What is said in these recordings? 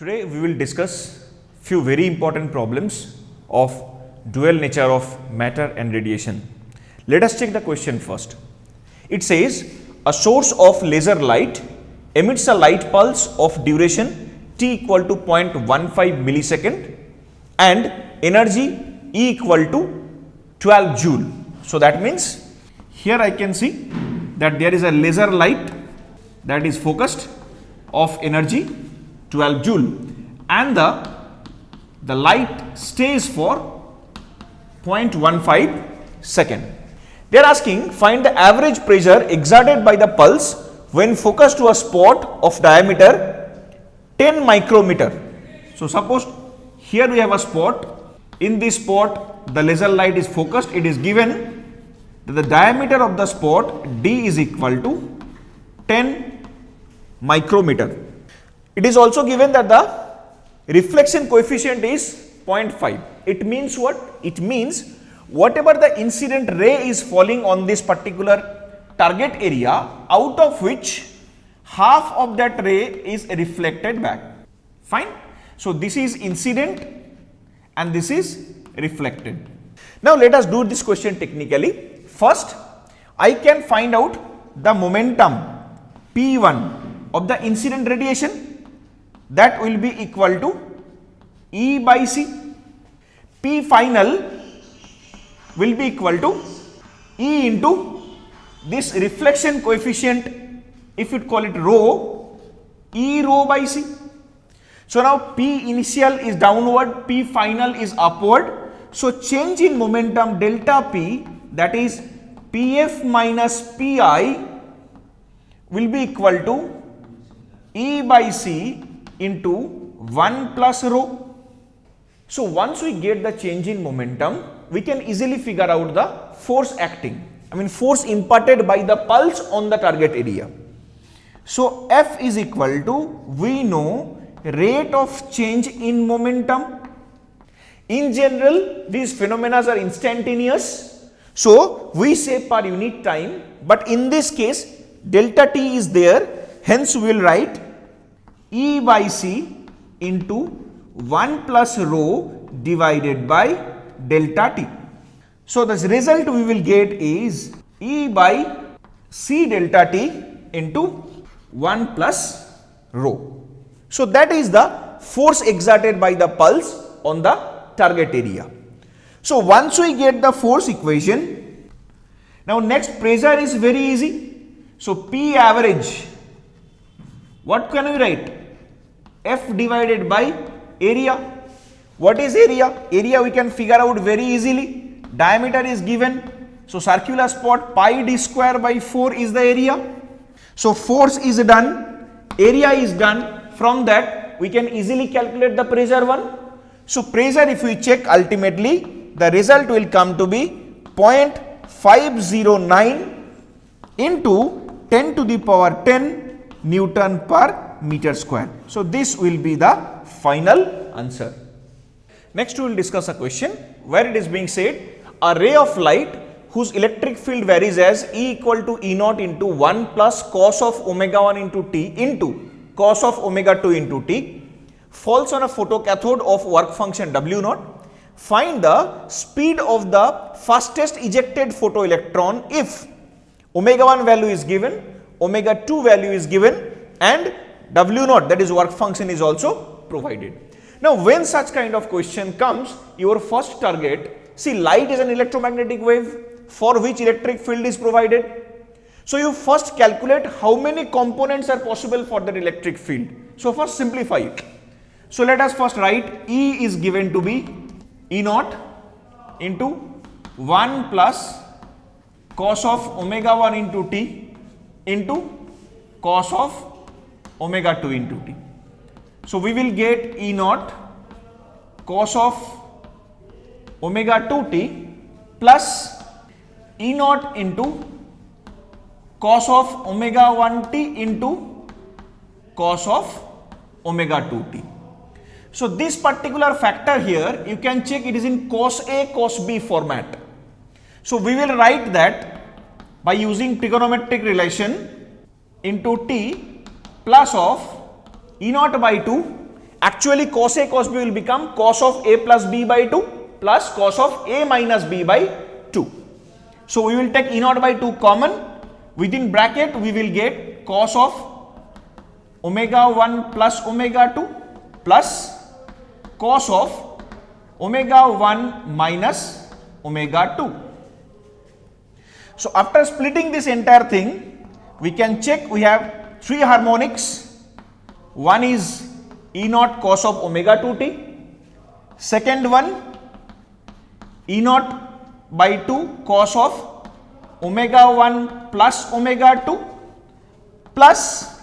Today we will discuss few very important problems of dual nature of matter and radiation. Let us check the question first. It says a source of laser light emits a light pulse of duration t equal to 0.15 millisecond and energy E equal to 12 joule. So that means here I can see that there is a laser light that is focused of energy 12 joule and the light stays for 0.15 second. They are asking find the average pressure exerted by the pulse when focused to a spot of diameter 10 micrometer. So suppose here we have a spot. In this spot the laser light is focused. It is given that the diameter of the spot D is equal to 10 micrometer. It is also given that the reflection coefficient is 0.5. It means what? It means whatever the incident ray is falling on this particular target area, out of which half of that ray is reflected back. Fine. So this is incident and this is reflected. Now let us do this question technically. First, I can find out the momentum P1 of the incident radiation. That will be equal to E by C. P final will be equal to E into this reflection coefficient, if you call it rho, E rho by C. So now P initial is downward, P final is upward. So change in momentum delta P, that is Pf minus Pi, will be equal to E by C into 1 plus rho. So once we get the change in momentum, we can easily figure out the force acting. Force imparted by the pulse on the target area. So F is equal to, we know, rate of change in momentum. In general, these phenomena are instantaneous. So we say per unit time, but in this case, delta T is there. Hence we will write E by C into 1 plus rho divided by delta T. So the result we will get is E by C delta T into 1 plus rho. So that is the force exerted by the pulse on the target area. So once we get the force equation, now next pressure is very easy. So P average, what can we write? F divided by area. What is area? Area we can figure out very easily. Diameter is given. So circular spot pi d square by 4 is the area. So force is done. Area is done. From that we can easily calculate the pressure one. So pressure, if we check, ultimately the result will come to be 0.509 into 10 to the power 10 Newton per meter square. So this will be the final answer. Next we will discuss a question where it is being said a ray of light whose electric field varies as E equal to E naught into 1 plus cos of omega 1 into T into cos of omega 2 into T falls on a photocathode of work function W naught. Find the speed of the fastest ejected photoelectron if omega 1 value is given, omega 2 value is given and W naught, that is work function, is also provided. Now when such kind of question comes, your first target, see, light is an electromagnetic wave for which electric field is provided. So you first calculate how many components are possible for that electric field. So first simplify it. So let us first write E is given to be E naught into 1 plus cos of omega 1 into T into cos of omega 2 into T. So we will get E naught cos of omega 2t plus E naught into cos of omega 1t into cos of omega 2t. So this particular factor here, you can check, it is in cos A cos B format. So we will write that by using trigonometric relation into t plus of E naught by 2 Actually cos A cos B will become cos of A plus B by 2 plus cos of A minus B by 2. So we will take E naught by 2 common. Within bracket we will get cos of omega 1 plus omega 2 plus cos of omega 1 minus omega 2. So after splitting this entire thing, we can check we have 3 harmonics. One is E naught cos of omega 2t. Second one, E naught by 2 cos of omega 1 plus omega 2 plus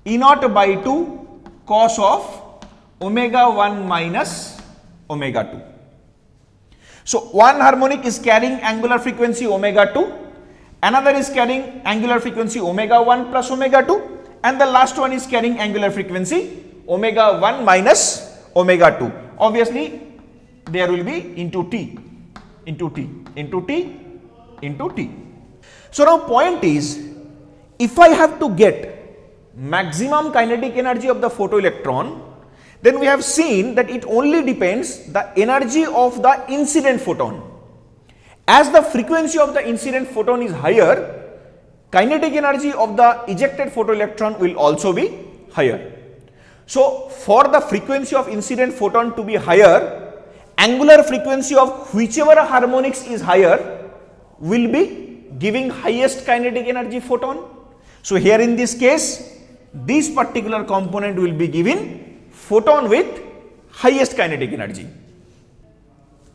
E naught by 2 cos of omega 1 minus omega 2. So one harmonic is carrying angular frequency omega 2, another is carrying angular frequency omega 1 plus omega 2, and the last one is carrying angular frequency omega 1 minus omega 2. Obviously there will be into t, into t, into t, into t. So now point is, if I have to get maximum kinetic energy of the photoelectron, then we have seen that it only depends the energy of the incident photon. As the frequency of the incident photon is higher, kinetic energy of the ejected photoelectron will also be higher. So for the frequency of incident photon to be higher, angular frequency of whichever harmonics is higher will be giving highest kinetic energy photon. So here in this case, this particular component will be giving photon with highest kinetic energy.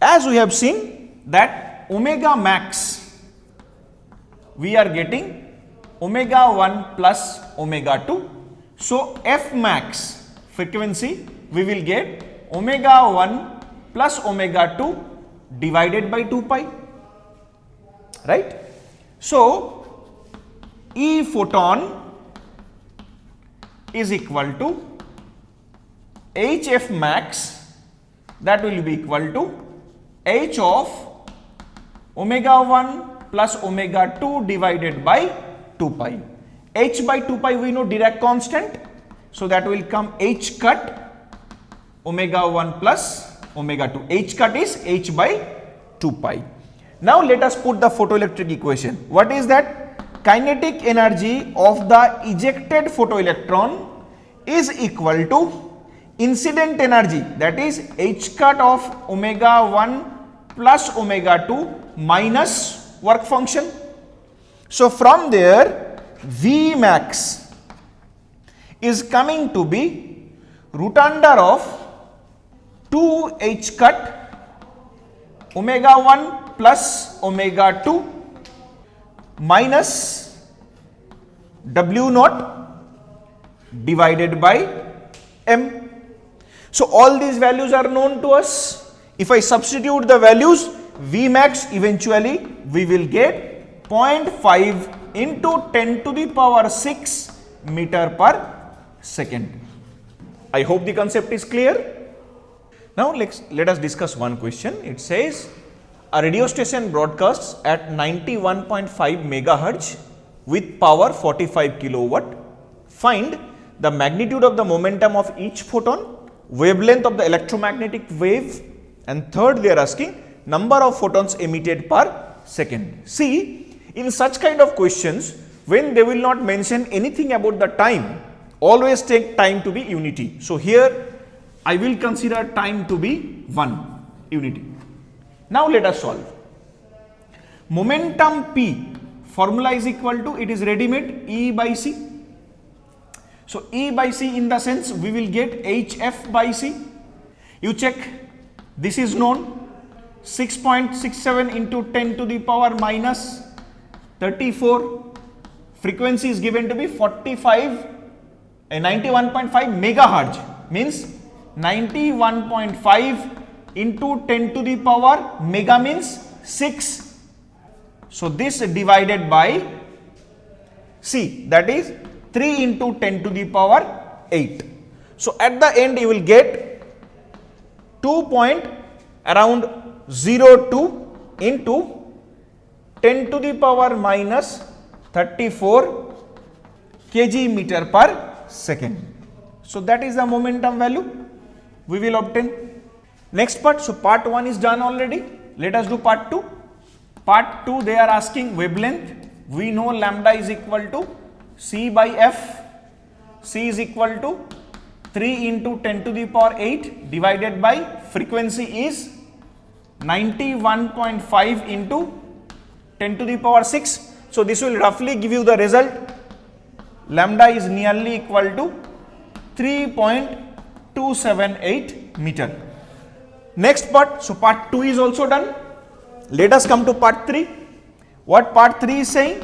As we have seen that omega max, we are getting omega 1 plus omega 2. So F max frequency we will get omega 1 plus omega 2 divided by 2 pi, right? So E photon is equal to HF max, that will be equal to H of omega 1 plus omega 2 divided by 2 pi. H by 2 pi we know Dirac constant, so that will come H cut omega 1 plus omega 2. H cut is H by 2 pi. Now let us put the photoelectric equation. What is that? Kinetic energy of the ejected photoelectron is equal to incident energy, that is H cut of omega 1 plus omega 2 minus work function. So from there V max is coming to be root under of 2 H cut omega 1 plus omega 2 minus W naught divided by M. So all these values are known to us. If I substitute the values, V max eventually we will get 0.5 into 10 to the power 6 meter per second. I hope the concept is clear. Now let us discuss one question. It says a radio station broadcasts at 91.5 megahertz with power 45 kilowatt. Find the magnitude of the momentum of each photon, wavelength of the electromagnetic wave, and third they are asking number of photons emitted per second. See, in such kind of questions, when they will not mention anything about the time, always take time to be unity. So here I will consider time to be 1 unity. Now let us solve. Momentum P formula is equal to, it is ready made, E by C. So E by C in the sense we will get HF by C. You check, this is known, 6.67 into 10 to the power minus 34. Frequency is given to be 91.5 megahertz, means 91.5 into 10 to the power mega means 6. So this divided by C, that is 3 into 10 to the power 8. So at the end you will get 2.02 into 10 to the power minus 34 kg meter per second. So that is the momentum value we will obtain. Next part, so part 1 is done already. Let us do part 2. Part 2, they are asking wavelength. We know lambda is equal to C by F. C is equal to 3 into 10 to the power 8 divided by frequency is 91.5 into 10 to the power 6. So this will roughly give you the result. Lambda is nearly equal to 3.278 meter. Next part, so part 2 is also done. Let us come to part 3. What part 3 is saying?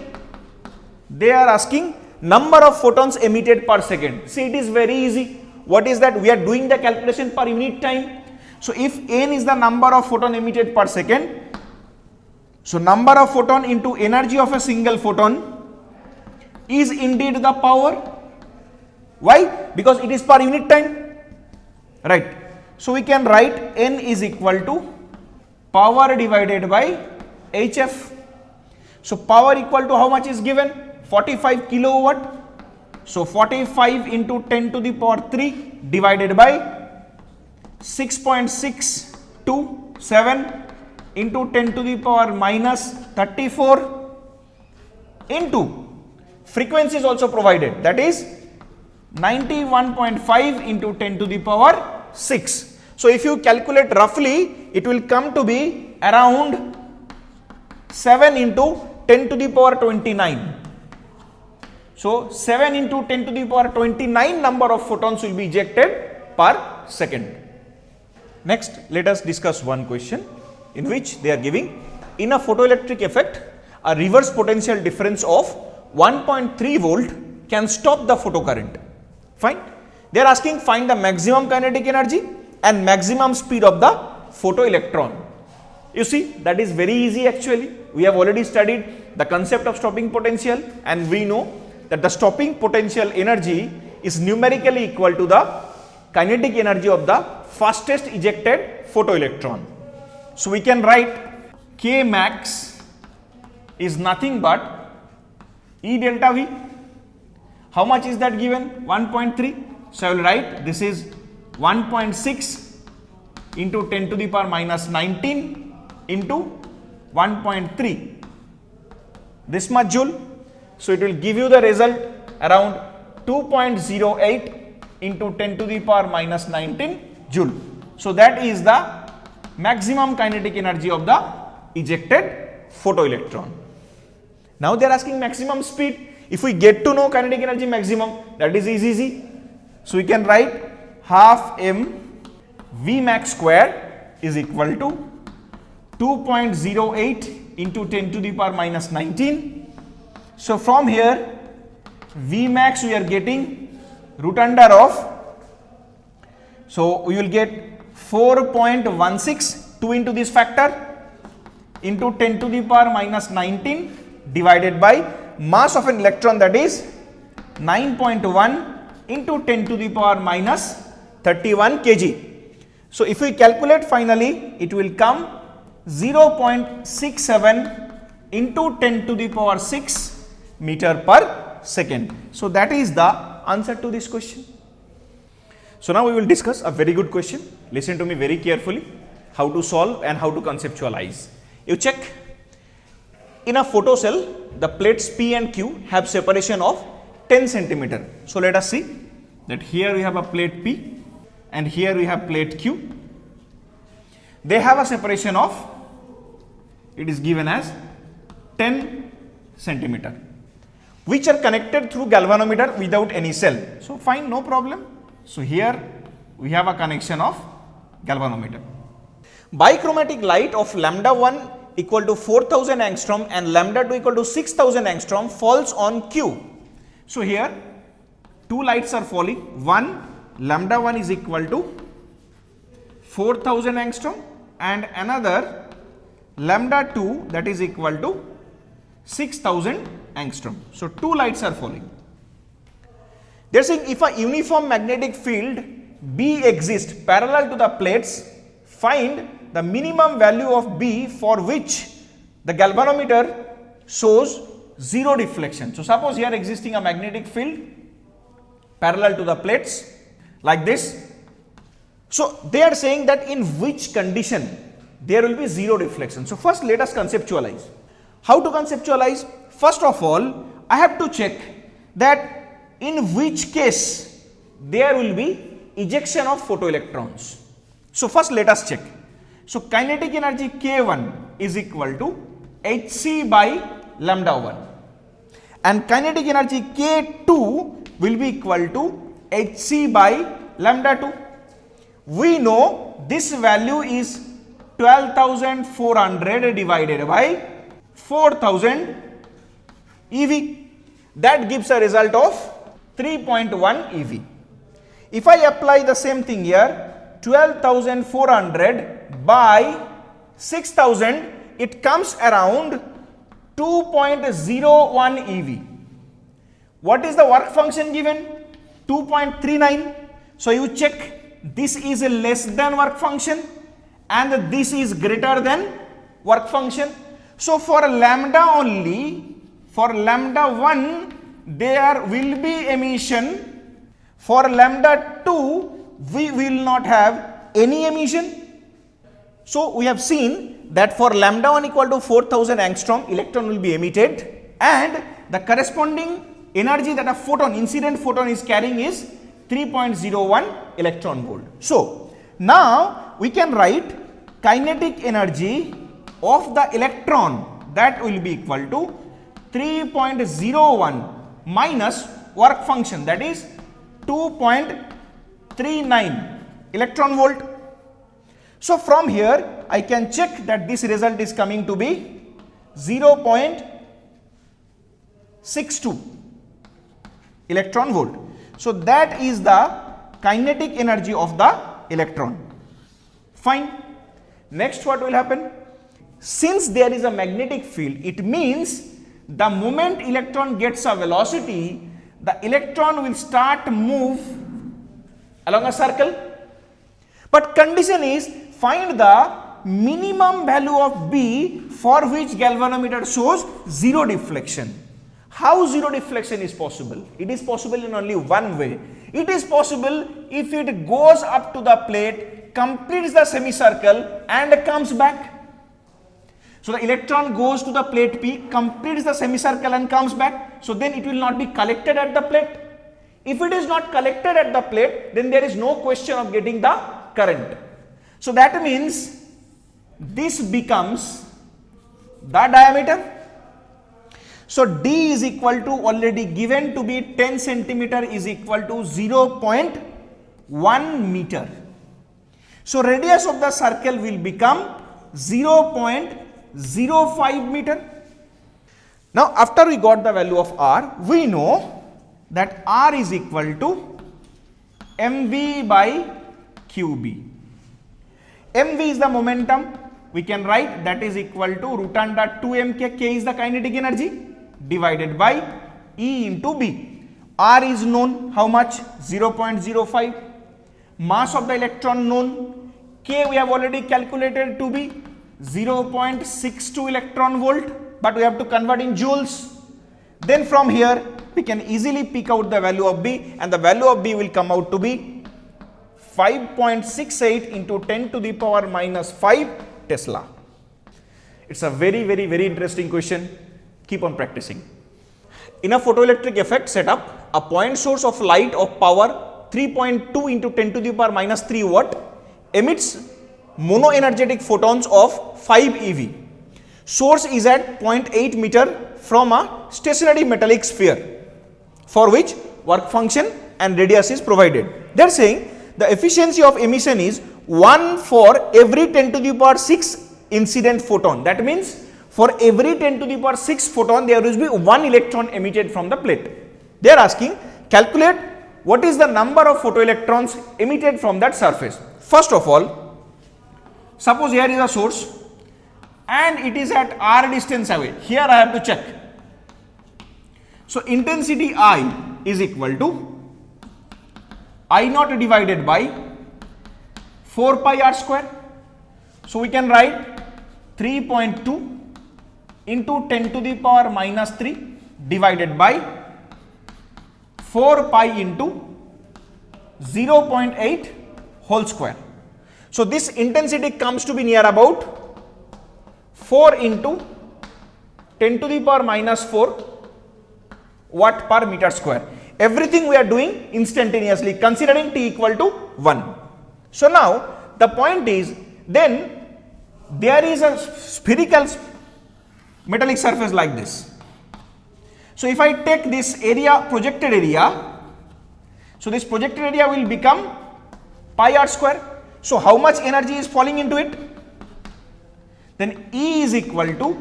They are asking number of photons emitted per second. See, it is very easy. What is that? We are doing the calculation per unit time. So if n is the number of photon emitted per second, so number of photon into energy of a single photon is indeed the power. Why? Because it is per unit time, right? So we can write n is equal to power divided by hf. So power equal to how much is given? 45 kilowatt. So 45 into 10 to the power 3 divided by 6.627 into 10 to the power minus 34 into frequency is also provided, that is 91.5 into 10 to the power 6. So if you calculate roughly, it will come to be around 7 into 10 to the power 29. So 7 into 10 to the power 29 number of photons will be ejected per second. Next, let us discuss one question in which they are giving, in a photoelectric effect, a reverse potential difference of 1.3 volt can stop the photocurrent. Fine. They are asking find the maximum kinetic energy and maximum speed of the photoelectron. You see, that is very easy actually. We have already studied the concept of stopping potential, and we know that the stopping potential energy is numerically equal to the kinetic energy of the fastest ejected photoelectron. So we can write K max is nothing but E delta V. How much is that given? 1.3. So I will write this is 1.6 into 10 to the power minus 19 into 1.3. This much joule. So it will give you the result around 2.08 into 10 to the power minus 19 joule. So that is the maximum kinetic energy of the ejected photoelectron. Now they are asking maximum speed. If we get to know kinetic energy maximum, that is easy. So we can write half m V max square is equal to 2.08 into 10 to the power minus 19. So from here V max we are getting root under of, so we will get 4.16, 2 into this factor into 10 to the power minus 19 divided by mass of an electron, that is 9.1 into 10 to the power minus 31 kg. So if we calculate finally, it will come 0.67 into 10 to the power 6 meter per second. So that is the answer to this question. So now we will discuss a very good question. Listen to me very carefully, how to solve and how to conceptualize. You check, in a photocell, the plates P and Q have separation of 10 centimeter. So let us see that here we have a plate P and here we have plate Q. They have a separation of, it is given as 10 centimeter, which are connected through galvanometer without any cell. So fine, no problem. So here we have a connection of galvanometer. Bichromatic light of lambda 1 equal to 4000 angstrom and lambda 2 equal to 6000 angstrom falls on Q. So here two lights are falling. One, lambda 1 is equal to 4000 angstrom and another lambda 2 that is equal to 6000 angstrom. So two lights are falling. They are saying if a uniform magnetic field B exists parallel to the plates, find the minimum value of B for which the galvanometer shows zero deflection. So suppose here existing a magnetic field parallel to the plates. like this. So they are saying that in which condition there will be zero deflection. So first let us conceptualize. How to conceptualize? First of all, I have to check that in which case there will be ejection of photoelectrons. So first let us check. So kinetic energy K1 is equal to hc by lambda 1 and kinetic energy K2 will be equal to hc by lambda 2. We know this value is 12,400 divided by 4,000 eV. That gives a result of 3.1 eV. If I apply the same thing here, 12,400 by 6,000, it comes around 2.01 eV. What is the work function given? 2.39. So you check, this is a less than work function and this is greater than work function. So for lambda only, for lambda 1 there will be emission. For lambda 2 we will not have any emission. So we have seen that for lambda 1 equal to 4,000 angstrom, electron will be emitted and the corresponding energy that a photon, incident photon is carrying is 3.01 electron volt. So now we can write kinetic energy of the electron, that will be equal to 3.01 minus work function, that is 2.39 electron volt. So from here I can check that this result is coming to be 0.62 electron volt. So that is the kinetic energy of the electron. Fine. Next what will happen? Since there is a magnetic field, it means the moment electron gets a velocity, the electron will start move along a circle. But condition is find the minimum value of B for which galvanometer shows zero deflection. How zero deflection is possible? It is possible in only one way. It is possible if it goes up to the plate, completes the semicircle and comes back. So the electron goes to the plate P, completes the semicircle and comes back. So then it will not be collected at the plate. If it is not collected at the plate, then there is no question of getting the current. So that means this becomes the diameter. So D is equal to, already given to be 10 centimeter, is equal to 0.1 meter. So radius of the circle will become 0.05 meter. Now after we got the value of R, we know that R is equal to mv by qb. mv is the momentum. We can write that is equal to root under 2mk. K is the kinetic energy divided by E into B. R is known, how much? 0.05. Mass of the electron known. K we have already calculated to be 0.62 electron volt, but we have to convert in joules. Then from here we can easily pick out the value of B, and the value of B will come out to be 5.68 into 10 to the power minus 5 Tesla. It's a very interesting question. Keep on practicing. In a photoelectric effect setup, a point source of light of power 3.2 into 10 to the power minus 3 watt emits monoenergetic photons of 5 eV. Source is at 0.8 meter from a stationary metallic sphere, for which work function and radius is provided. They are saying the efficiency of emission is 1 for every 10 to the power 6 incident photon. That means for every 10 to the power 6 photon there will be 1 electron emitted from the plate. They are asking, calculate what is the number of photoelectrons emitted from that surface. First of all, suppose here is a source and it is at r distance away. Here I have to check. So intensity I is equal to I naught divided by 4 pi r square. So we can write 3.2 into 10 to the power minus 3 divided by 4 pi into 0.8 whole square. So this intensity comes to be near about 4 into 10 to the power minus 4 watt per meter square. Everything we are doing instantaneously considering t equal to 1. So now the point is, then there is a spherical metallic surface like this. So if I take this area, projected area, so this projected area will become pi r square. So how much energy is falling into it? Then E is equal to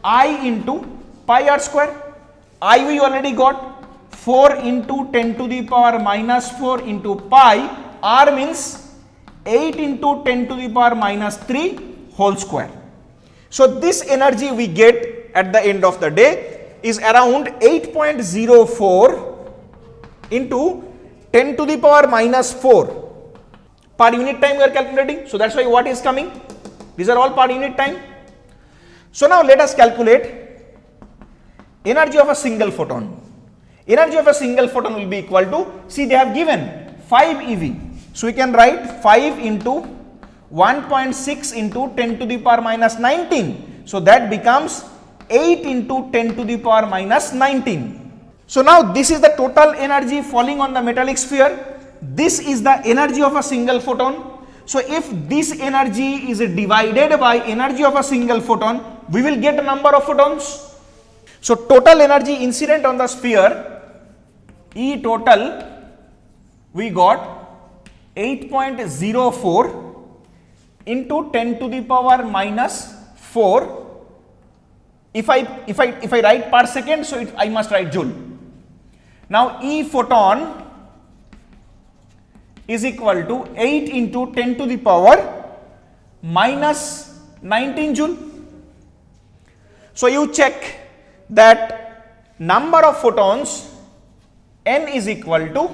I into pi r square. I we already got, 4 into 10 to the power minus 4 into pi, r means 8 into 10 to the power minus 3 whole square. So this energy we get at the end of the day is around 8.04 into 10 to the power minus 4 per unit time we are calculating. So that's why what is coming? These are all per unit time. So now let us calculate energy of a single photon. Energy of a single photon will be equal to, see they have given 5 eV. So we can write 5 into 1.6 into 10 to the power minus 19. So that becomes 8 into 10 to the power minus 19. So now this is the total energy falling on the metallic sphere. This is the energy of a single photon. So if this energy is divided by energy of a single photon, we will get a number of photons. So total energy incident on the sphere, E total, we got 8.04 into 10 to the power minus 4. If I write per second, so I must write joule. Now E photon is equal to 8 into 10 to the power minus 19 joule. So you check that number of photons n is equal to,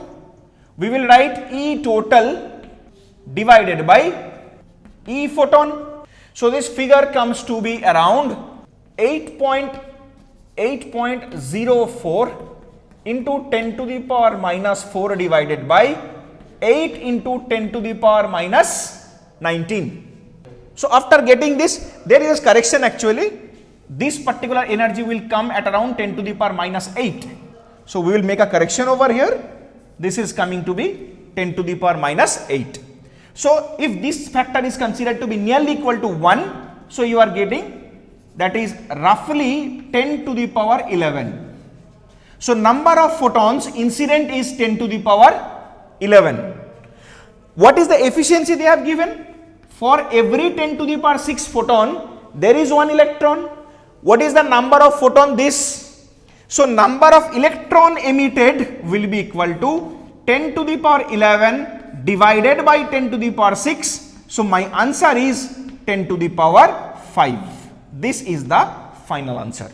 we will write E total divided by E photon. So this figure comes to be around 8.04 into 10 to the power minus 4 divided by 8 into 10 to the power minus 19. So after getting this, there is a correction actually. This particular energy will come at around 10 to the power minus 8. So we will make a correction over here. This is coming to be 10 to the power minus 8. So if this factor is considered to be nearly equal to 1, so you are getting, that is roughly 10 to the power 11. So number of photons incident is 10 to the power 11. What is the efficiency they have given? For every 10 to the power 6 photon, there is 1 electron. What is the number of photon? This. So number of electron emitted will be equal to 10 to the power 11 divided by 10 to the power 6. So my answer is 10 to the power 5. This is the final answer.